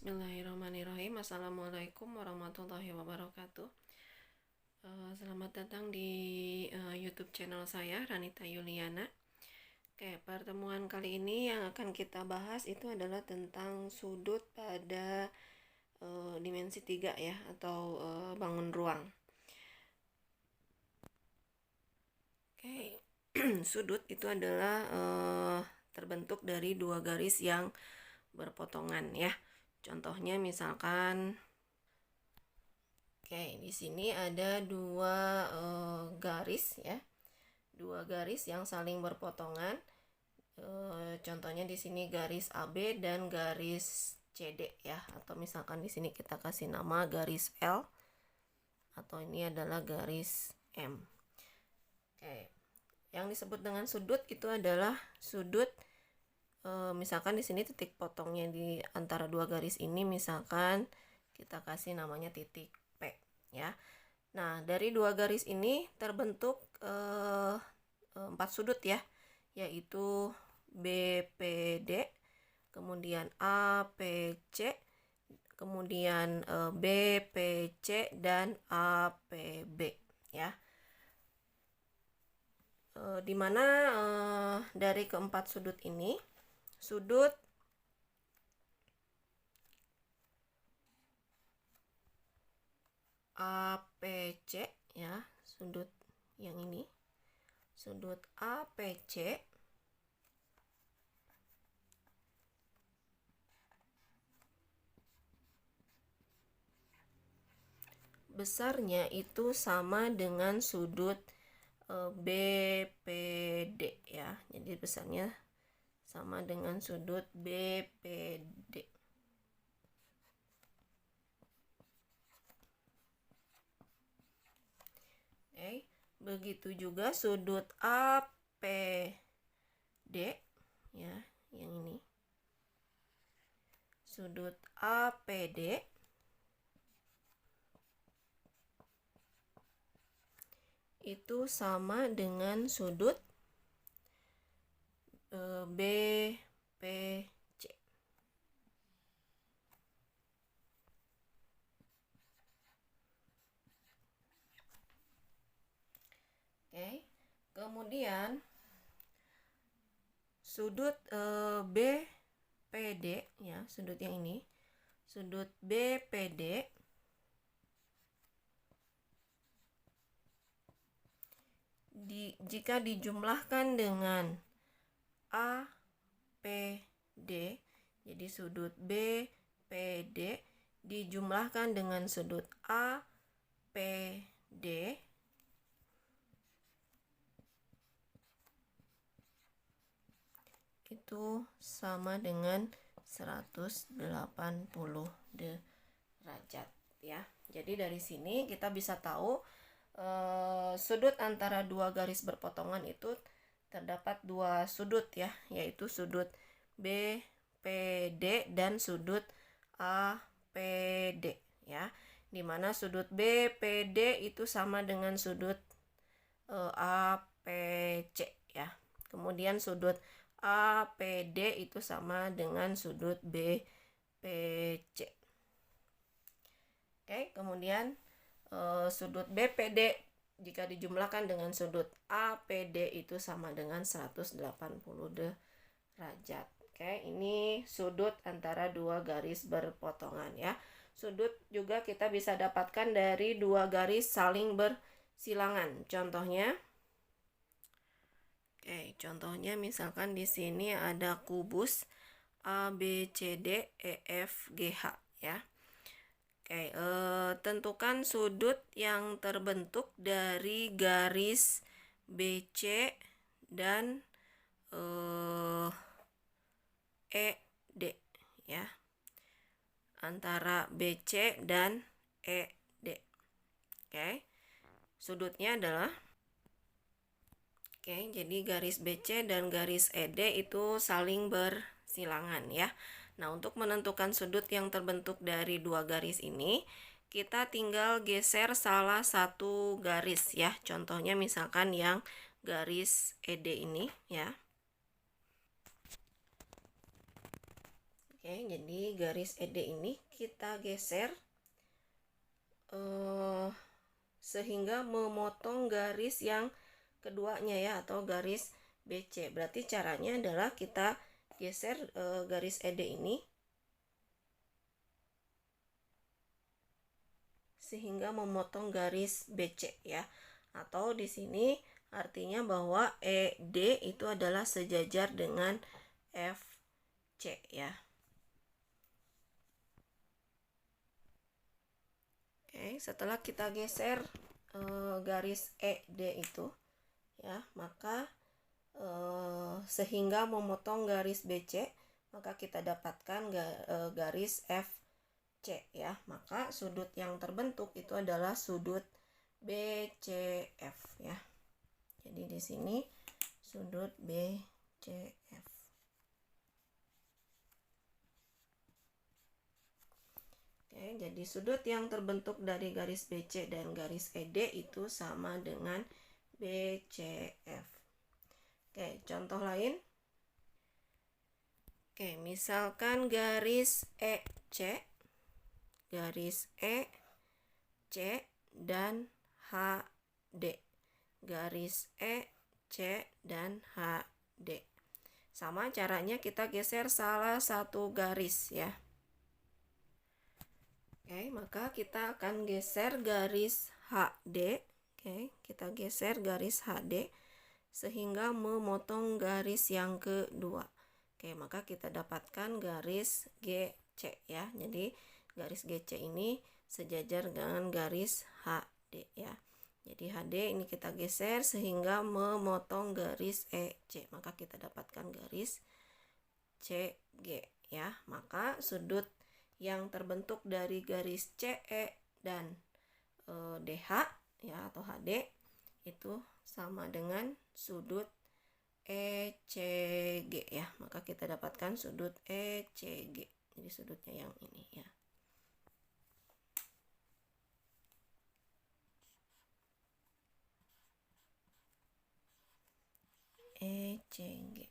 Bismillahirrahmanirrahim. Assalamualaikum warahmatullahi wabarakatuh. Selamat datang di YouTube channel saya, Ranita Yuliana. Oke, pertemuan kali ini yang akan kita bahas itu adalah tentang sudut pada dimensi 3 ya, atau bangun ruang. Oke, sudut itu adalah terbentuk dari dua garis yang berpotongan ya. Contohnya misalkan, oke, di sini ada dua garis ya, dua garis yang saling berpotongan. Contohnya di sini garis AB dan garis CD ya, atau misalkan di sini kita kasih nama garis L, atau ini adalah garis M. Oke, yang disebut dengan sudut itu adalah sudut. Misalkan di sini titik potongnya di antara dua garis ini, misalkan kita kasih namanya titik P ya. Nah, dari dua garis ini terbentuk 4 sudut ya, yaitu BPD, kemudian APC, kemudian BPC dan APB ya. Dimana dari keempat sudut ini, sudut APC ya, sudut yang ini, sudut APC besarnya itu sama dengan sudut BPD ya. Jadi besarnya sama dengan sudut BPD. Oke, begitu juga sudut APD ya, yang ini. Sudut APD itu sama dengan sudut BPC. Oke, kemudian sudut BPD ya, sudut yang ini, sudut BPD jika dijumlahkan dengan APD, jadi sudut BPD dijumlahkan dengan sudut APD, itu sama dengan 180 derajat ya. Jadi dari sini kita bisa tahu sudut antara dua garis berpotongan itu terdapat dua sudut ya, yaitu sudut BPD dan sudut APD ya, dimana sudut BPD itu sama dengan sudut APC ya. Kemudian sudut APD itu sama dengan sudut BPC. Oke, kemudian sudut BPD jika dijumlahkan dengan sudut APD itu sama dengan 180 derajat. Oke, ini sudut antara dua garis berpotongan ya. Sudut juga kita bisa dapatkan dari dua garis saling bersilangan. Contohnya, contohnya misalkan di sini ada kubus ABCDEFGH ya. Tentukan sudut yang terbentuk dari garis BC dan ED ya, antara BC dan ED. Sudutnya adalah jadi garis BC dan garis ED itu saling bersilangan ya. Nah, untuk menentukan sudut yang terbentuk dari dua garis ini, kita tinggal geser salah satu garis ya. Contohnya misalkan yang garis ED ini ya. Oke, jadi garis ED ini kita geser sehingga memotong garis yang keduanya ya, atau garis BC. Berarti caranya adalah kita geser garis ED ini sehingga memotong garis BC ya. Atau di sini artinya bahwa ED itu adalah sejajar dengan FC ya. Oke, setelah kita geser garis ED itu ya, maka sehingga memotong garis BC, maka kita dapatkan garis FC ya. Maka sudut yang terbentuk itu adalah sudut BCF ya. Jadi di sini sudut BCF. Oke, jadi sudut yang terbentuk dari garis BC dan garis ED itu sama dengan BCF. Oke, contoh lain. Oke, misalkan garis EC, dan HD. Garis EC dan HD. Sama caranya kita geser salah satu garis ya. Oke, maka kita akan geser garis HD. Oke, kita geser garis HD sehingga memotong garis yang kedua. Oke, maka kita dapatkan garis GC ya. Jadi garis GC ini sejajar dengan garis HD ya. Jadi HD ini kita geser sehingga memotong garis EC. Maka kita dapatkan garis CG ya. Maka sudut yang terbentuk dari garis CE dan DH ya, atau HD itu sama dengan sudut ECG ya. Maka kita dapatkan sudut ECG. Jadi sudutnya yang ini ya. ECG.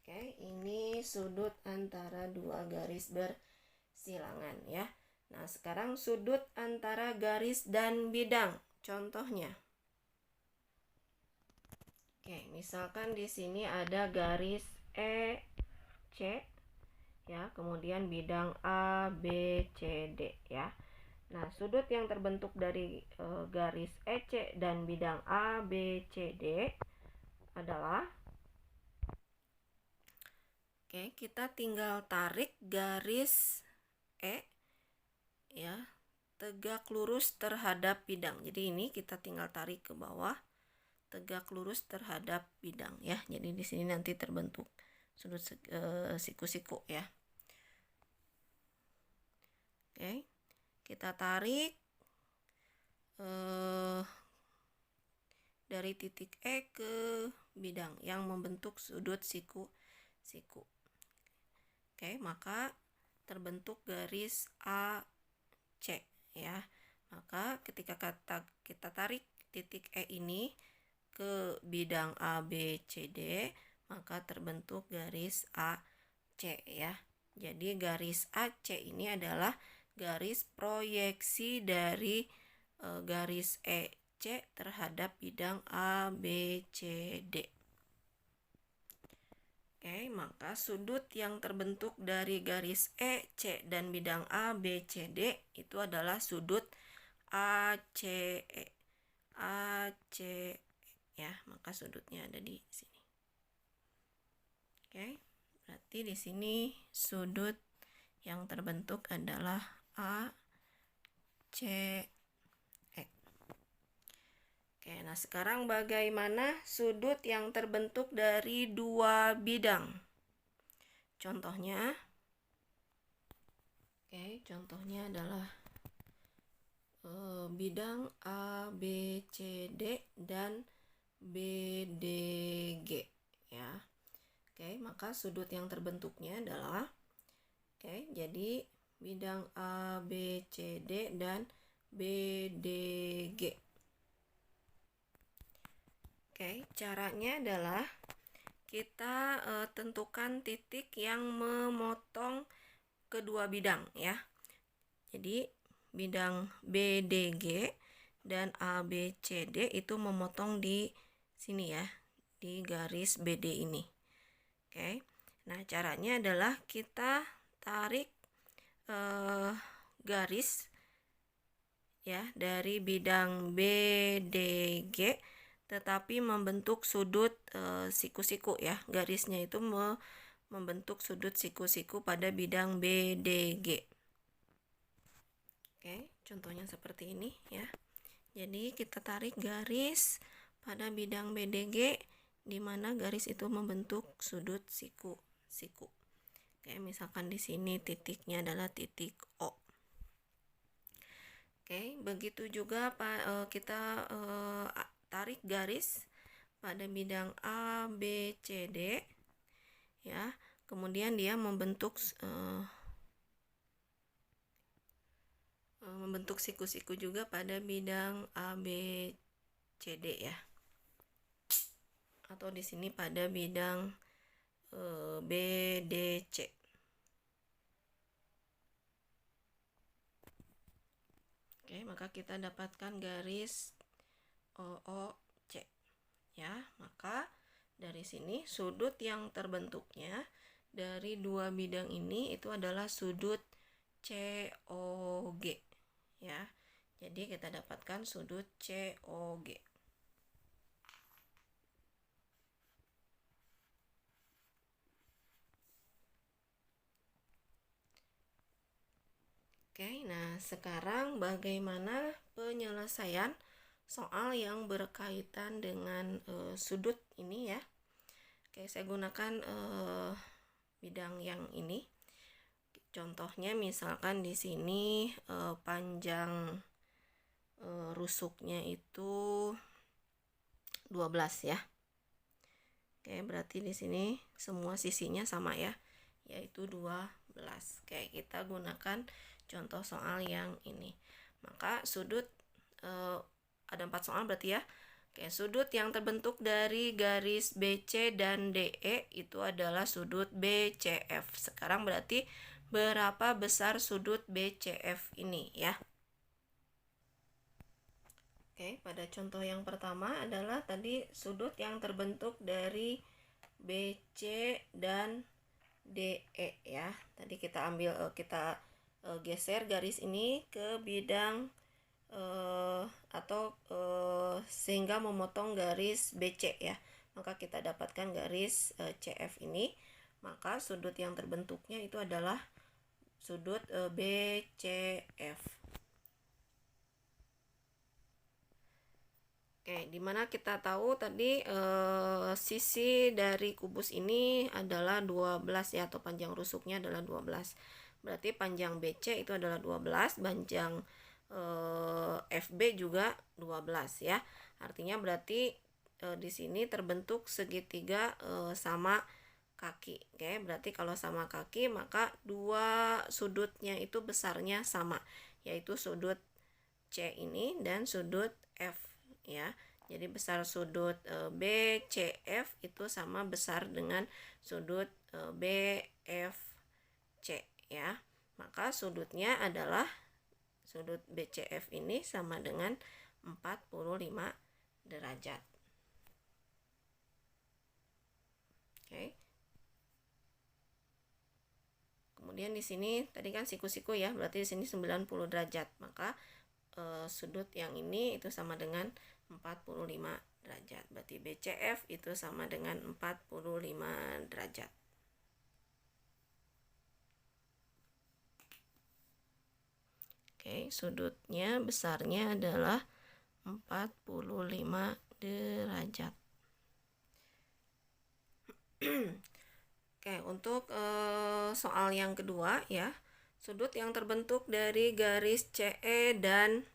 Oke, ini sudut antara dua garis bersilangan ya. Nah, sekarang sudut antara garis dan bidang. Contohnya. Oke, misalkan di sini ada garis EC ya, kemudian bidang ABCD ya. Nah, sudut yang terbentuk dari garis EC dan bidang ABCD adalah, oke, kita tinggal tarik garis E ya, tegak lurus terhadap bidang. Jadi ini kita tinggal tarik ke bawah, tegak lurus terhadap bidang ya. Jadi di sini nanti terbentuk sudut siku-siku ya. Oke, kita tarik dari titik E ke bidang yang membentuk sudut siku-siku. Oke, maka terbentuk garis AC ya. Maka ketika kita tarik titik E ini ke bidang ABCD, maka terbentuk garis AC ya. Jadi garis AC ini adalah garis proyeksi dari garis EC terhadap bidang ABCD. Oke, maka sudut yang terbentuk dari garis EC dan bidang ABCD itu adalah sudut ACE. ACE ya, maka sudutnya ada di sini. Oke, berarti di sini sudut yang terbentuk adalah ACE. Oke, nah sekarang bagaimana sudut yang terbentuk dari dua bidang? Contohnya, oke, contohnya adalah bidang ABCD dan BDG ya. Oke, maka sudut yang terbentuknya adalah, oke, jadi bidang ABCD dan BDG. Oke, caranya adalah kita tentukan titik yang memotong kedua bidang ya. Jadi bidang BDG dan ABCD itu memotong di sini ya, di garis BD ini. Oke. Nah, caranya adalah kita tarik garis ya dari bidang BDG tetapi membentuk sudut siku-siku ya. Garisnya itu membentuk sudut siku-siku pada bidang BDG. Oke, contohnya seperti ini ya. Jadi kita tarik garis pada bidang BDG di mana garis itu membentuk sudut siku-siku. Oke, misalkan di sini titiknya adalah titik O. Oke, begitu juga kita tarik garis pada bidang A, B, C, D ya. Kemudian dia membentuk siku-siku juga pada bidang A, B, C, D ya. Atau di sini pada bidang B, D, C. Oke, maka kita dapatkan garis OOC ya. Maka dari sini sudut yang terbentuknya dari dua bidang ini itu adalah sudut COG ya. Jadi kita dapatkan sudut COG. Oke, nah sekarang bagaimana penyelesaian soal yang berkaitan dengan sudut ini ya. Oke, saya gunakan bidang yang ini. Contohnya misalkan di sini panjang rusuknya itu 12 ya. Oke, berarti di sini semua sisinya sama ya, yaitu 12. Oke, kita gunakan contoh soal yang ini. Maka sudut ada 4 soal berarti ya. Oke, sudut yang terbentuk dari garis BC dan DE itu adalah sudut BCF. Sekarang berarti berapa besar sudut BCF ini ya. Oke, pada contoh yang pertama adalah tadi sudut yang terbentuk dari BC dan DE ya. Tadi kita ambil kita geser garis ini ke bidang sehingga memotong garis BC ya. Maka kita dapatkan garis CF ini. Maka sudut yang terbentuknya itu adalah sudut BCF. Oke, dimana kita tahu tadi sisi dari kubus ini adalah 12 ya, atau panjang rusuknya adalah 12. Berarti panjang BC itu adalah 12, panjang FB juga 12 ya. Artinya berarti di sini terbentuk segitiga sama kaki. Oke, berarti kalau sama kaki maka dua sudutnya itu besarnya sama, yaitu sudut C ini dan sudut F ya. Jadi besar sudut BCF itu sama besar dengan sudut BFC ya. Maka sudutnya adalah sudut BCF ini sama dengan 45 derajat. Oke. Kemudian di sini tadi kan siku-siku ya, berarti di sini 90 derajat. Maka sudut yang ini itu sama dengan 45 derajat. Berarti BCF itu sama dengan 45 derajat. Oke, sudutnya besarnya adalah 45 derajat. Oke, untuk soal yang kedua ya. Sudut yang terbentuk dari garis CE dan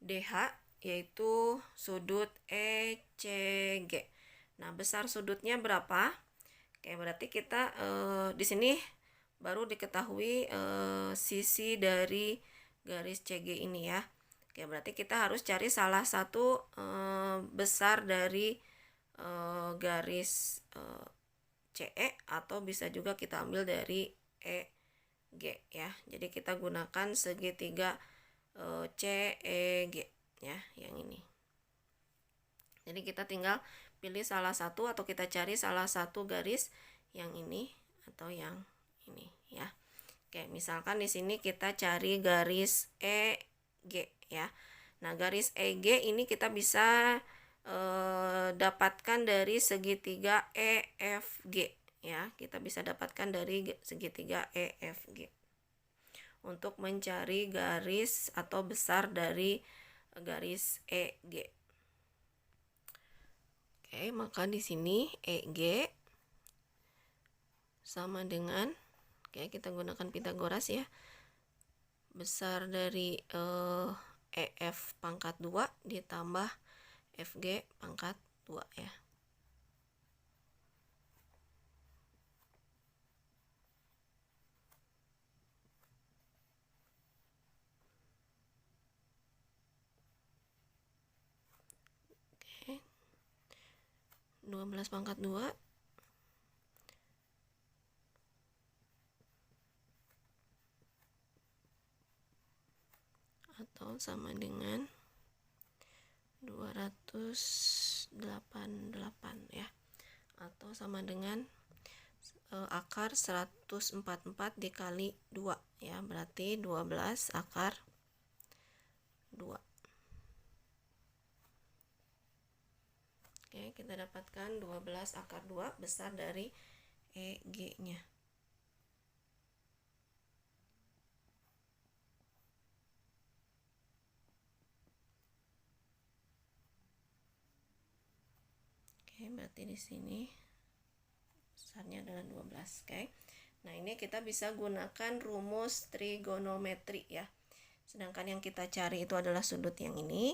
DH yaitu sudut ECG. Nah, besar sudutnya berapa? Oke, berarti kita di sini baru diketahui sisi dari garis CG ini ya. Oke, berarti kita harus cari salah satu besar dari garis CE atau bisa juga kita ambil dari EC G ya. Jadi kita gunakan segitiga CEG ya, yang ini. Jadi kita tinggal pilih salah satu atau kita cari salah satu garis yang ini atau yang ini ya. Oke, misalkan di sini kita cari garis EG ya. Nah, garis EG ini kita bisa dapatkan dari segitiga EFG ya. Kita bisa dapatkan dari segitiga EFG untuk mencari garis atau besar dari garis EG. Oke, maka di sini EG sama dengan, oke, kita gunakan Pitagoras ya. Besar dari EF pangkat 2 ditambah FG pangkat 2 ya. Oke. 12 pangkat 2 atau sama dengan 288 ya, atau sama dengan akar 144 dikali 2 ya, berarti 12 akar 2. Oke, kita dapatkan 12 akar 2 besar dari EG nya. Oke, berarti di sini besarnya adalah 12. Oke. Nah, ini kita bisa gunakan rumus trigonometri ya. Sedangkan yang kita cari itu adalah sudut yang ini.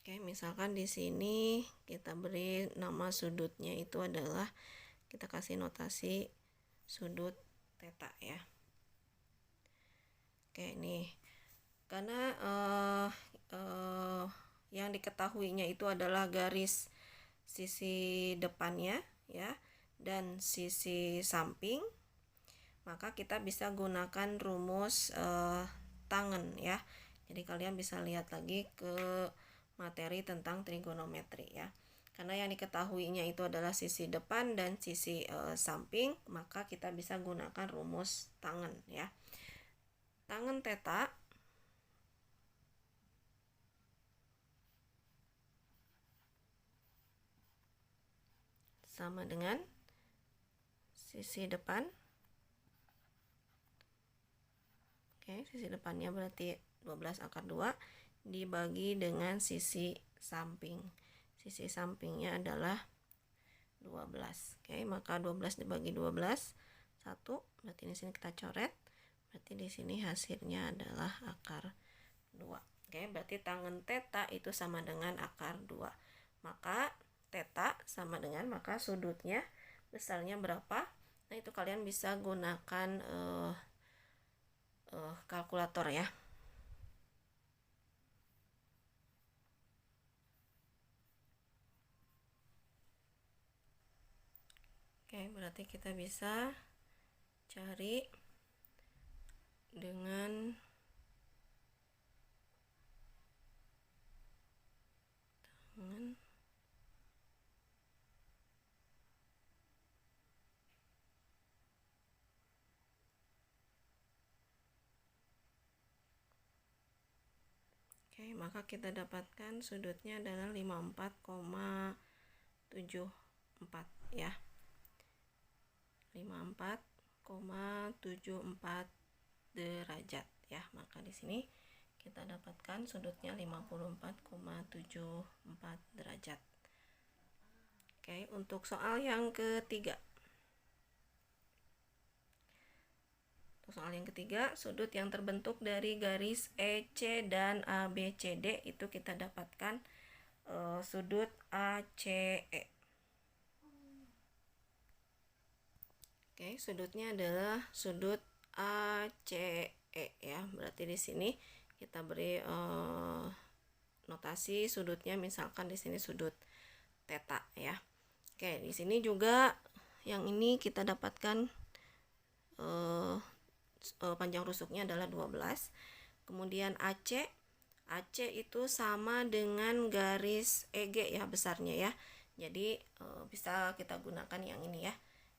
Oke, misalkan di sini kita beri nama sudutnya itu adalah, kita kasih notasi sudut theta ya. Oke, nih karena yang diketahuinya itu adalah garis sisi depannya ya dan sisi samping, maka kita bisa gunakan rumus tangen ya. Jadi kalian bisa lihat lagi ke materi tentang trigonometri ya. Karena yang diketahuinya itu adalah sisi depan dan sisi samping, maka kita bisa gunakan rumus tangen ya. Tangen theta sama dengan sisi depan. Oke, sisi depannya berarti 12 akar 2 dibagi dengan sisi samping. Sisi sampingnya adalah 12. Oke, maka 12 dibagi 12 1, berarti di sini kita coret. Berarti di sini hasilnya adalah akar 2. Oke, berarti tangen theta itu sama dengan akar 2. Maka theta sama dengan, maka sudutnya besarnya berapa? Nah, itu kalian bisa gunakan kalkulator ya. Oke, berarti kita bisa cari dengan tangen Oke, maka kita dapatkan sudutnya adalah 54,74 ya. 54,74 derajat ya. Maka di sini kita dapatkan sudutnya 54,74 derajat. Oke, untuk soal yang ketiga. Soal yang ketiga, sudut yang terbentuk dari garis EC dan ABCD itu kita dapatkan sudut ACE. Oke, sudutnya adalah sudut ACE ya. Berarti di sini kita beri notasi sudutnya, misalkan di sini sudut theta ya. Oke, di sini juga yang ini kita dapatkan panjang rusuknya adalah 12. Kemudian AC itu sama dengan garis EG ya besarnya ya. Jadi bisa kita gunakan yang ini ya,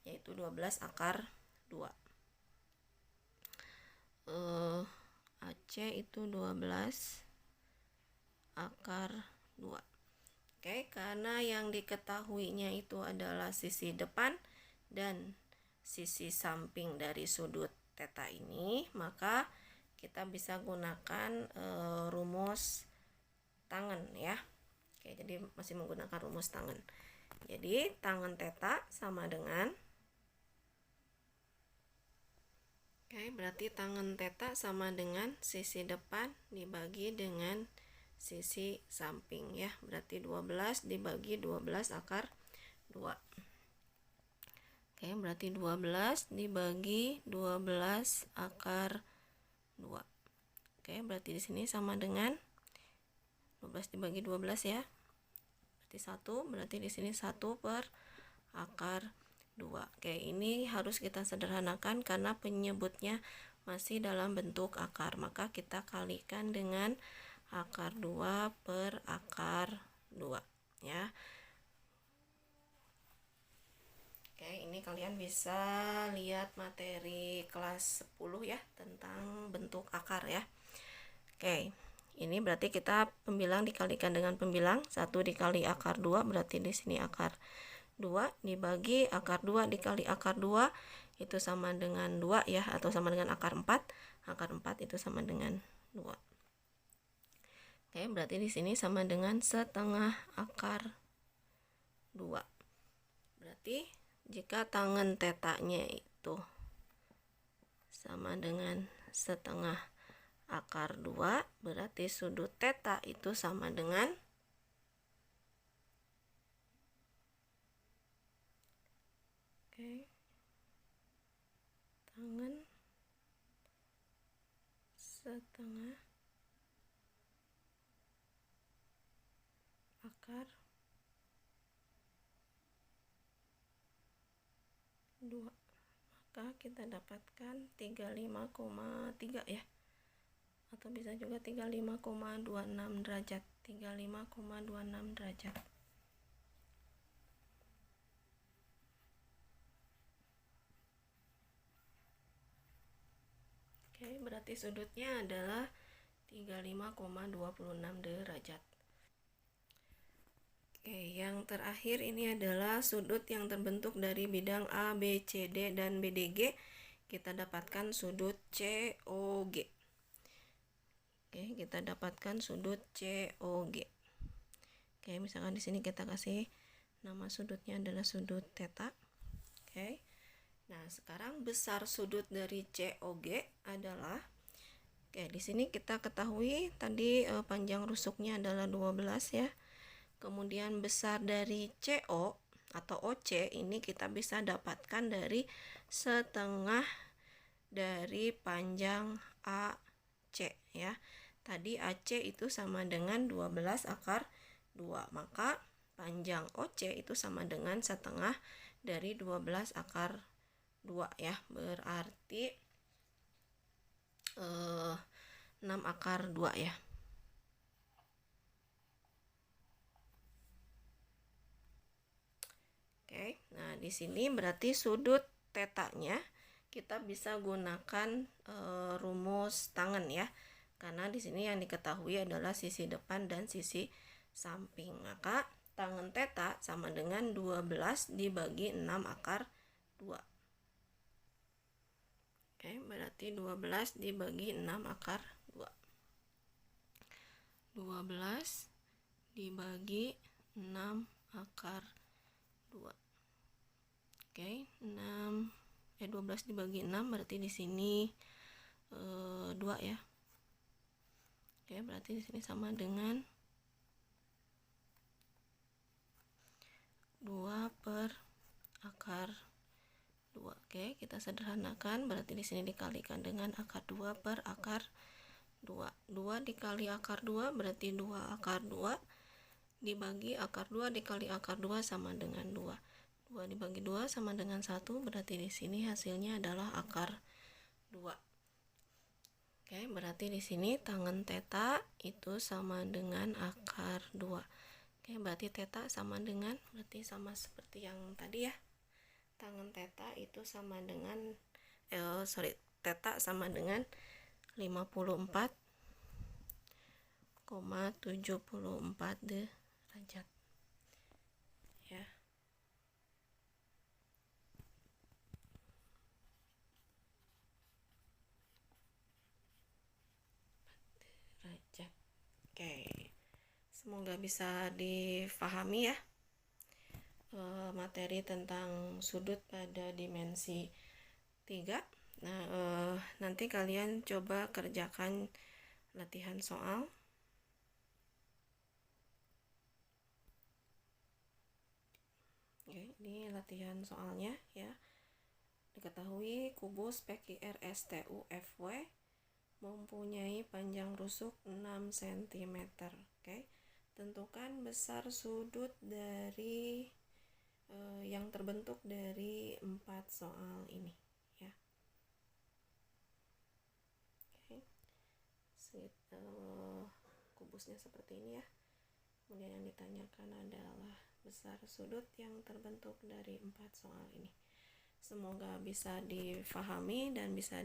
yaitu 12 akar 2. AC itu 12 akar 2. Oke, karena yang diketahuinya itu adalah sisi depan dan sisi samping dari sudut theta ini, maka kita bisa gunakan rumus tangen ya. Oke, jadi masih menggunakan rumus tangen. Jadi tangen theta sama dengan, berarti tangen theta sama dengan sisi depan dibagi dengan sisi samping ya. Berarti 12 dibagi 12 akar 2. Berarti 12 dibagi 12 akar 2. Berarti di sini sama dengan 12 dibagi 12 ya. Berarti 1, berarti di sini 1 per akar 2. Ini harus kita sederhanakan karena penyebutnya masih dalam bentuk akar, maka kita kalikan dengan akar 2 per akar 2 ya. Ini kalian bisa lihat materi kelas 10 ya tentang bentuk akar ya. Ini berarti kita pembilang dikalikan dengan pembilang, 1 dikali akar 2 berarti di sini akar 2 dibagi akar 2 dikali akar 2 itu sama dengan 2 ya, atau sama dengan akar 4. Akar 4 itu sama dengan 2. Berarti di sini sama dengan setengah akar 2. Berarti jika tangen tetanya itu sama dengan setengah akar 2, berarti sudut theta itu sama dengan tangen setengah akar 2. Maka kita dapatkan 35,3 ya. Atau bisa juga 35,26 derajat. 35,26 derajat. Berarti sudutnya adalah 35,26 derajat. Yang terakhir ini adalah sudut yang terbentuk dari bidang A, B, C, D, dan BDG. Kita dapatkan sudut COG. Kita dapatkan sudut COG. Misalkan di sini kita kasih nama sudutnya adalah sudut theta. Nah, sekarang besar sudut dari COG adalah, di sini kita ketahui tadi panjang rusuknya adalah 12 ya. Kemudian besar dari CO atau OC ini kita bisa dapatkan dari setengah dari panjang AC ya. Tadi AC itu sama dengan 12 akar 2, maka panjang OC itu sama dengan setengah dari 12 akar 2 ya. Berarti 6 akar 2 ya. Nah di sini berarti sudut tetanya kita bisa gunakan rumus tangen ya, karena di sini yang diketahui adalah sisi depan dan sisi samping. Maka tangen theta sama dengan 12 dibagi 6 akar 2. Berarti 12 dibagi 6 akar 2. 12 dibagi 6 akar 2. 12 dibagi 6 berarti di sini 2 ya. Berarti di sini sama dengan 2 per akar 2. Kita sederhanakan, berarti di sini dikalikan dengan akar 2 per akar 2. 2 dikali akar 2 berarti 2 akar 2 dibagi akar 2 dikali akar 2 sama dengan 2. 2 dibagi 2 sama dengan 1, berarti di sini hasilnya adalah akar 2. Oke, berarti di sini tangen theta itu sama dengan akar 2. Oke, berarti theta sama dengan, berarti sama seperti yang tadi ya. Tangen theta itu sama dengan theta sama dengan 54,74 derajat. Ya. Derajat. Oke. Semoga bisa difahami ya materi tentang sudut pada dimensi 3. Nah, nanti kalian coba kerjakan latihan soal. Oke, ini latihan soalnya ya. Diketahui kubus PQRSTU-FW mempunyai panjang rusuk 6 cm. Oke. Tentukan besar sudut dari yang terbentuk dari 4 soal ini ya. Oke. Kubusnya seperti ini ya. Kemudian yang ditanyakan adalah besar sudut yang terbentuk dari 4 soal ini. Semoga bisa difahami dan bisa